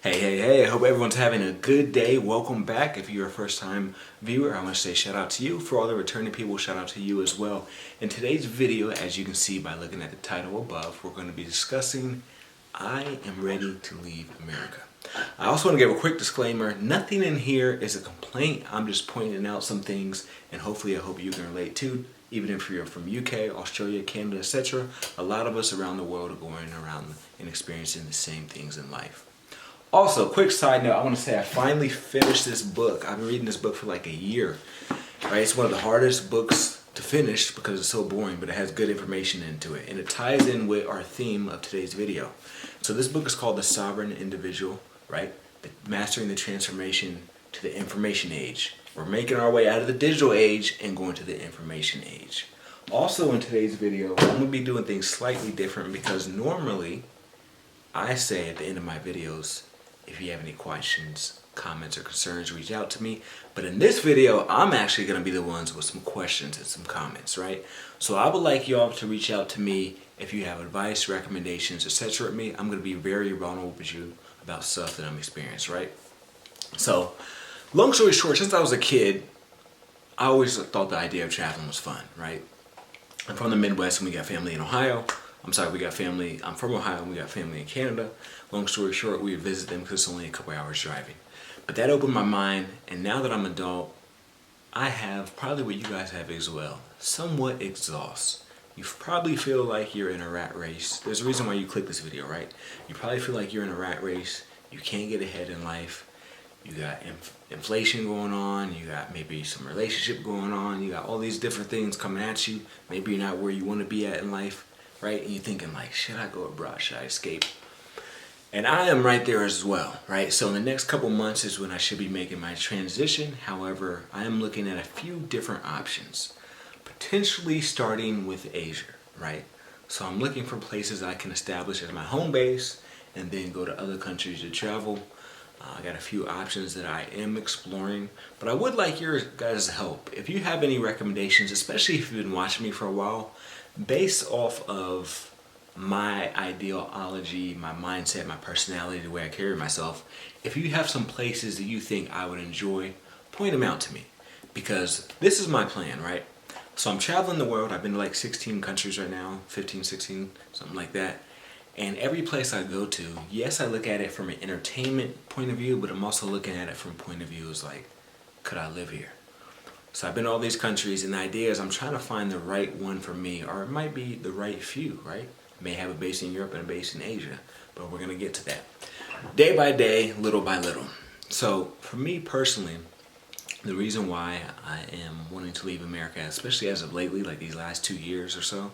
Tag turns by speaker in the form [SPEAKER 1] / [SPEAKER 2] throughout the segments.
[SPEAKER 1] Hey, I hope everyone's having a good day. Welcome back. If you're a first time viewer, I want to say shout out to you. For all the returning people, shout out to you as well. In today's video, as you can see by looking at the title above, we're going to be discussing I am ready to leave America. I also want to give a quick disclaimer. Nothing in here is a complaint. I'm just pointing out some things, and hopefully I hope you can relate to. Even if you're from UK, Australia, Canada, etc. A lot of us around the world are going around and experiencing the same things in life. Also, quick side note, I want to say I finally finished this book. I've been reading this book for like a year. Right? It's one of the hardest books to finish because it's so boring, but it has good information into it. And it ties in with our theme of today's video. So this book is called The Sovereign Individual, right? Mastering the Transformation to the Information Age. We're making our way out of the digital age and going to the information age. Also in today's video, I'm going to be doing things slightly different because normally I say at the end of my videos, if you have any questions, comments, or concerns, reach out to me. But in this video, I'm actually going to be the ones with some questions and some comments, right? So I would like y'all to reach out to me if you have advice, recommendations, etc. with me. I'm going to be very vulnerable with you about stuff that I'm experiencing, right? So, long story short, since I was a kid, I always thought the idea of traveling was fun, right? I'm from the Midwest and we got family in Ohio. I'm from Ohio and we got family in Canada. Long story short, we would visit them because it's only a couple hours driving. But that opened my mind, and now that I'm an adult, I have probably what you guys have as well. Somewhat exhaust. You probably feel like you're in a rat race. There's a reason why you click this video, right? You probably feel like you're in a rat race. You can't get ahead in life. You got inflation going on. You got maybe some relationship going on. You got all these different things coming at you. Maybe you're not where you want to be at in life. Right? And you're thinking like, should I go abroad? Should I escape? And I am right there as well, right? So in the next couple months is when I should be making my transition. However, I am looking at a few different options, potentially starting with Asia, right? So I'm looking for places I can establish as my home base and then go to other countries to travel. I got a few options that I am exploring, but I would like your guys' help. If you have any recommendations, especially if you've been watching me for a while, based off of my ideology, my mindset, my personality, the way I carry myself, if you have some places that you think I would enjoy, point them out to me. Because this is my plan, right? So I'm traveling the world. I've been to like 16 countries right now, 15, 16, something like that. And every place I go to, yes, I look at it from an entertainment point of view, but I'm also looking at it from a point of view as like, could I live here? So I've been to all these countries, and the idea is I'm trying to find the right one for me, or it might be the right few, right? I may have a base in Europe and a base in Asia, but we're going to get to that. Day by day, little by little. So for me personally, the reason why I am wanting to leave America, especially as of lately, like these last 2 years or so,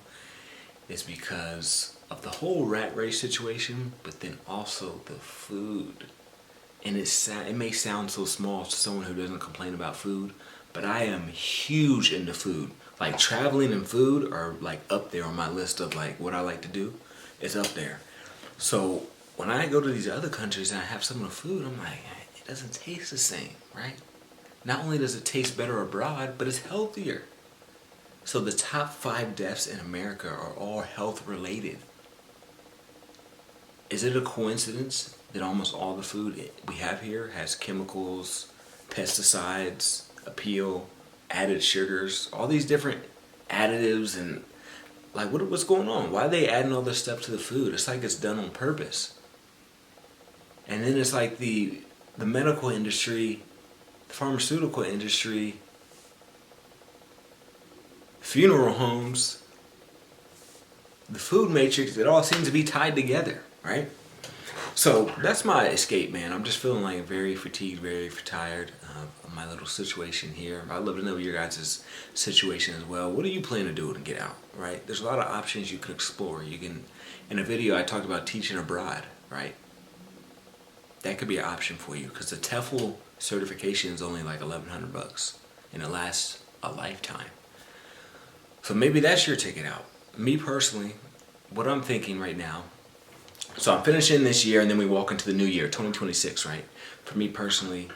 [SPEAKER 1] is because of the whole rat race situation, but then also the food. And it may sound so small to someone who doesn't complain about food, but I am huge into food. Like traveling and food are like up there on my list of like what I like to do. It's up there. So when I go to these other countries and I have some of the food, I'm like, it doesn't taste the same, right? Not only does it taste better abroad, but it's healthier. So the top 5 deaths in America are all health related. Is it a coincidence that almost all the food we have here has chemicals, pesticides, appeal, added sugars, all these different additives, and like what's going on? Why are they adding all this stuff to the food? It's like it's done on purpose. And then it's like the medical industry, the pharmaceutical industry, funeral homes, the food matrix, it all seems to be tied together, right? So that's my escape, man. I'm just feeling like very fatigued, very tired of my little situation here. I'd love to know your guys' situation as well. What are you planning to do to get out, right? There's a lot of options you can explore. You can, in a video I talked about teaching abroad, right? That could be an option for you because the TEFL certification is only like $1,100 and it lasts a lifetime. So maybe that's your ticket out. Me personally, what I'm thinking right now, so I'm finishing this year and then we walk into the new year, 2026, right? For me personally,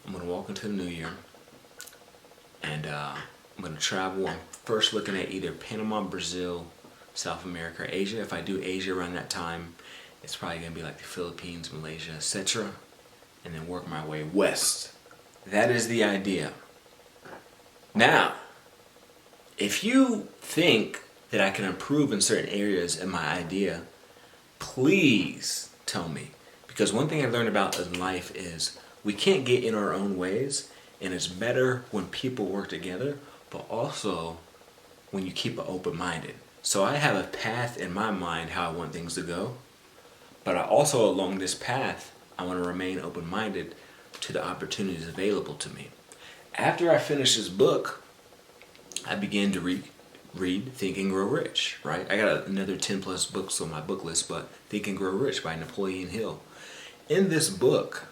[SPEAKER 1] I'm going to walk into the new year and I'm going to travel. I'm first looking at either Panama, Brazil, South America, or Asia. If I do Asia around that time, it's probably going to be like the Philippines, Malaysia, etc. And then work my way west. That is the idea. Now, if you think that I can improve in certain areas in my idea, please tell me. Because one thing I learned about in life is we can't get in our own ways, and it's better when people work together, but also when you keep it open-minded. So I have a path in my mind how I want things to go, but I also, along this path, I want to remain open-minded to the opportunities available to me. After I finished this book, I began to read Think and Grow Rich, right? I got another 10 plus books on my book list, but Think and Grow Rich by Napoleon Hill. In this book,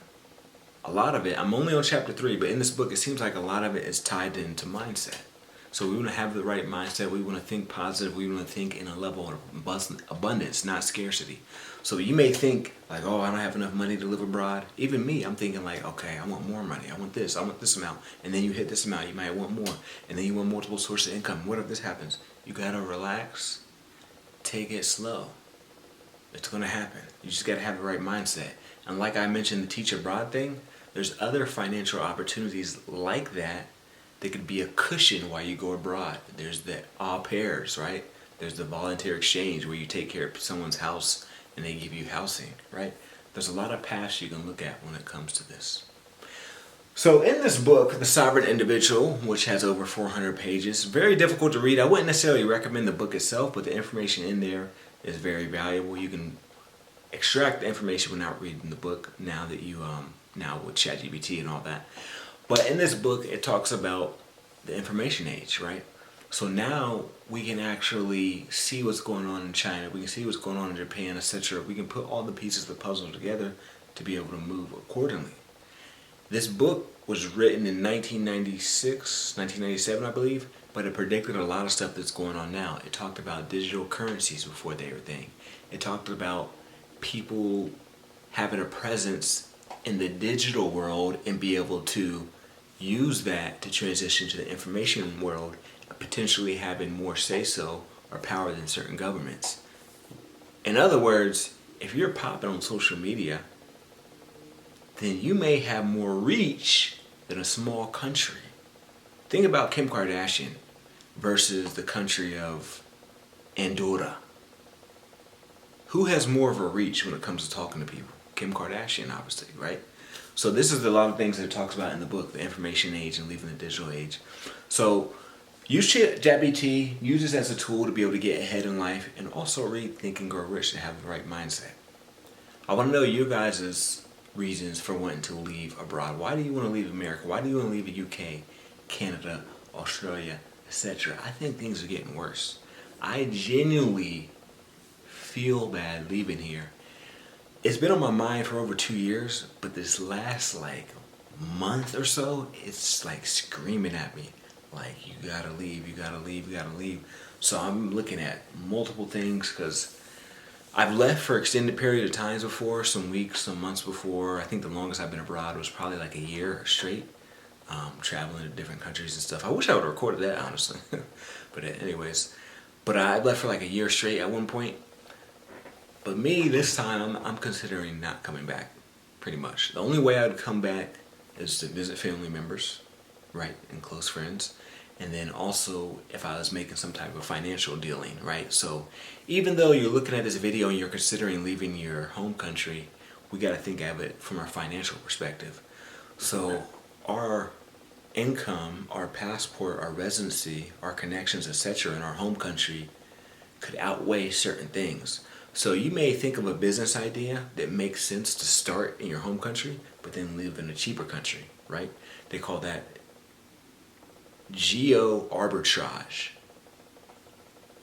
[SPEAKER 1] a lot of it, I'm only on chapter 3, but in this book it seems like a lot of it is tied into mindset. So we want to have the right mindset, we want to think positive, we want to think in a level of abundance, not scarcity. So you may think like, oh, I don't have enough money to live abroad. Even me, I'm thinking like, okay, I want more money, I want this amount. And then you hit this amount, you might want more. And then you want multiple sources of income. What if this happens? You gotta relax, take it slow. It's gonna happen. You just gotta have the right mindset. And like I mentioned, the teach abroad thing, there's other financial opportunities like that that could be a cushion while you go abroad. There's the au pairs, right? There's the volunteer exchange where you take care of someone's house and they give you housing, right? There's a lot of paths you can look at when it comes to this. So in this book, The Sovereign Individual, which has over 400 pages, very difficult to read. I wouldn't necessarily recommend the book itself, but the information in there is very valuable. You can extract the information without reading the book now that you now with ChatGPT and all that. But in this book, it talks about the information age, right? So now we can actually see what's going on in China. We can see what's going on in Japan, etc. We can put all the pieces of the puzzle together to be able to move accordingly. This book was written in 1997, I believe, but it predicted a lot of stuff that's going on now. It talked about digital currencies before they were a thing. It talked about people having a presence in the digital world and be able to use that to transition to the information world, potentially having more say-so or power than certain governments. In other words, if you're popping on social media, then you may have more reach than a small country. Think about Kim Kardashian versus the country of Andorra. Who has more of a reach when it comes to talking to people? Kim Kardashian, obviously, right? So this is a lot of things that it talks about in the book, the information age and leaving the digital age. So use ChatGPT, use this as a tool to be able to get ahead in life, and also read Think and Grow Rich to have the right mindset. I want to know your guys' reasons for wanting to leave abroad. Why do you want to leave America? Why do you want to leave the UK, Canada, Australia, etc.? I think things are getting worse. I genuinely feel bad leaving here. It's been on my mind for over 2 years, but this last month or so, it's screaming at me. You gotta leave, you gotta leave, you gotta leave. So I'm looking at multiple things because I've left for extended period of times before, some weeks, some months before. I think the longest I've been abroad was probably a year straight, traveling to different countries and stuff. I wish I would have recorded that, honestly. But anyways, I left for a year straight at one point. But me, this time, I'm considering not coming back, pretty much. The only way I would come back is to visit family members, right, and close friends. And then also if I was making some type of financial dealing, right? So even though you're looking at this video and you're considering leaving your home country, we got to think of it from our financial perspective. So our income, our passport, our residency, our connections, etc. in our home country could outweigh certain things. So you may think of a business idea that makes sense to start in your home country, but then live in a cheaper country, right? They call that geo arbitrage.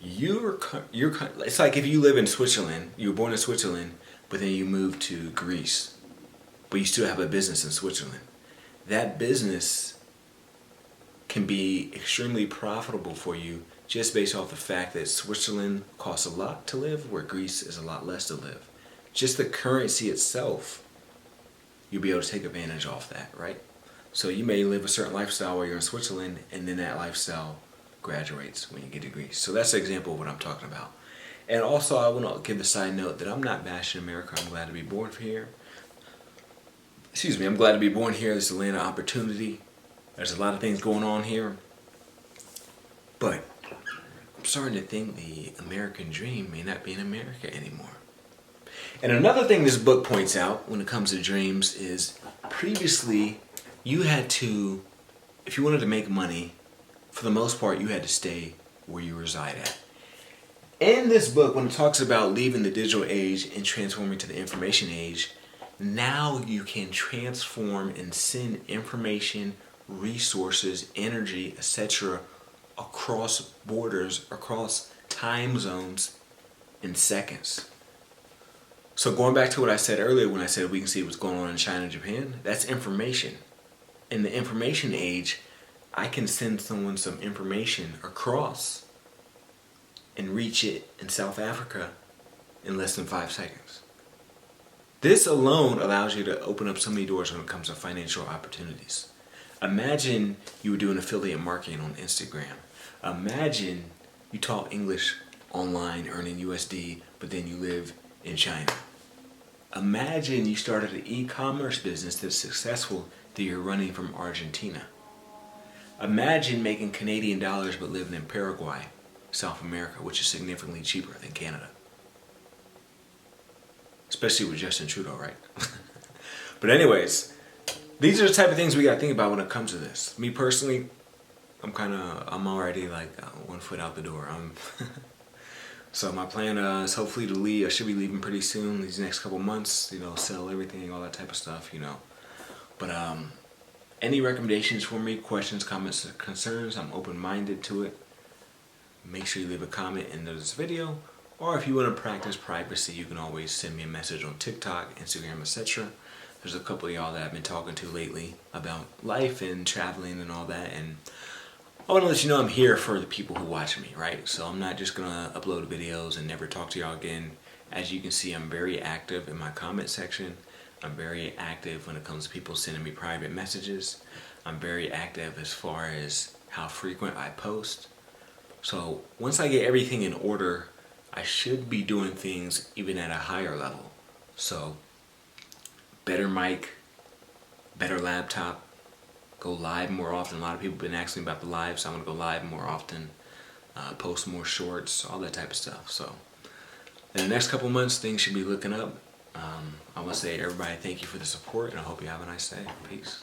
[SPEAKER 1] It's like if you live in Switzerland, you were born in Switzerland, but then you moved to Greece, but you still have a business in Switzerland. That business can be extremely profitable for you just based off the fact that Switzerland costs a lot to live, where Greece is a lot less to live. Just the currency itself, you'll be able to take advantage off that, right? So you may live a certain lifestyle while you're in Switzerland, and then that lifestyle graduates when you get to Greece. So that's an example of what I'm talking about. And also, I want to give the side note that I'm not bashing America. I'm glad to be born here. Excuse me, I'm glad to be born here. This is a land of opportunity. There's a lot of things going on here. But I'm starting to think the American dream may not be in America anymore. And another thing this book points out when it comes to dreams is previously you had to, if you wanted to make money, for the most part you had to stay where you reside at. In this book, when it talks about leaving the digital age and transforming to the information age, now you can transform and send information, resources, energy, etc. across borders, across time zones in seconds. So going back to what I said earlier when I said we can see what's going on in China and Japan, that's information. In the information age, I can send someone some information across and reach it in South Africa in less than 5 seconds. This alone allows you to open up so many doors when it comes to financial opportunities. Imagine you were doing affiliate marketing on Instagram. Imagine you taught English online earning USD, but then you live in China. Imagine you started an e-commerce business that's successful that you're running from Argentina. Imagine making Canadian dollars but living in Paraguay, South America, which is significantly cheaper than Canada. Especially with Justin Trudeau, right? But anyways, these are the type of things we got to think about when it comes to this. Me personally, I'm already like 1 foot out the door. So my plan is hopefully to leave. I should be leaving pretty soon, these next couple months, sell everything, all that type of stuff, But any recommendations for me, questions, comments, or concerns, I'm open-minded to it. Make sure you leave a comment in this video. Or if you want to practice privacy, you can always send me a message on TikTok, Instagram, etc. There's a couple of y'all that I've been talking to lately about life and traveling and all that, and I want to let you know I'm here for the people who watch me, right? So I'm not just going to upload videos and never talk to y'all again. As you can see, I'm very active in my comment section. I'm very active when it comes to people sending me private messages. I'm very active as far as how frequent I post. So once I get everything in order, I should be doing things even at a higher level. So better mic, better laptop, go live more often. A lot of people have been asking me about the live, so I'm going to go live more often, post more shorts, all that type of stuff. So in the next couple months, things should be looking up. I want to say, everybody, thank you for the support, and I hope you have a nice day. Peace.